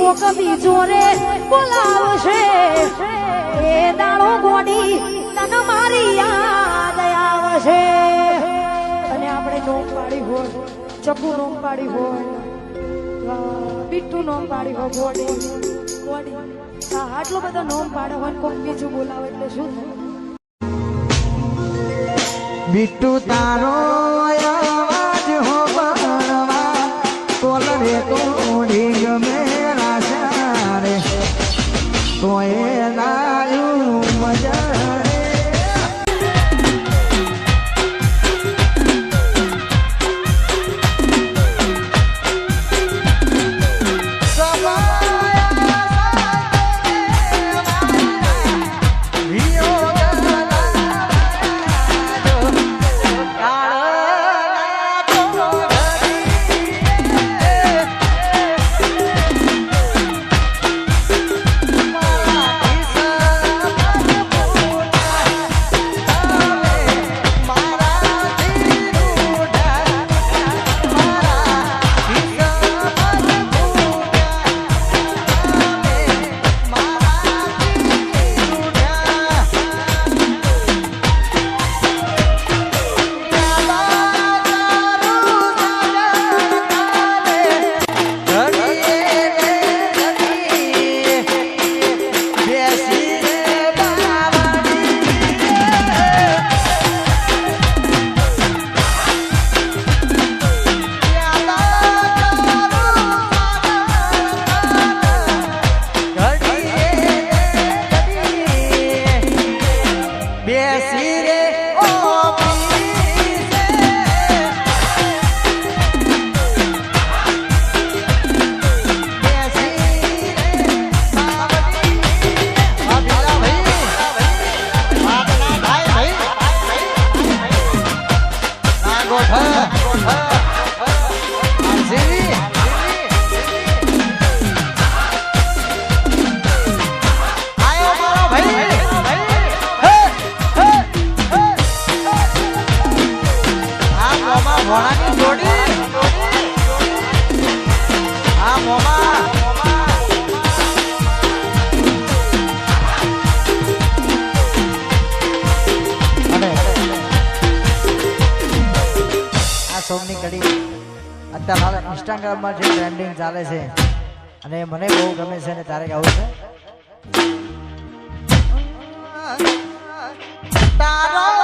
કોક બીજો રે બોલાવશે એ દાડો ગોડી તને મારી યાદ આવશે અને આપણે નોમ પાડી હોય ચકુ નોમ પાડી હોય બીટુ નોમ પાડી હોય ગોડી આટલો બધો નોમ પાડે હોય કોક બીજું બોલાવે એટલે શું બીટુ તારો આવાજ હો બણવા કોલ રે તો ઢીંગ મેરા સારે તોય લાયું મજા સોમની કડી અત્યારે ઇન્સ્ટાગ્રામમાં જે ટ્રેન્ડિંગ ચાલે છે અને મને બહુ ગમે છે અને તારે ગાવું છે તારો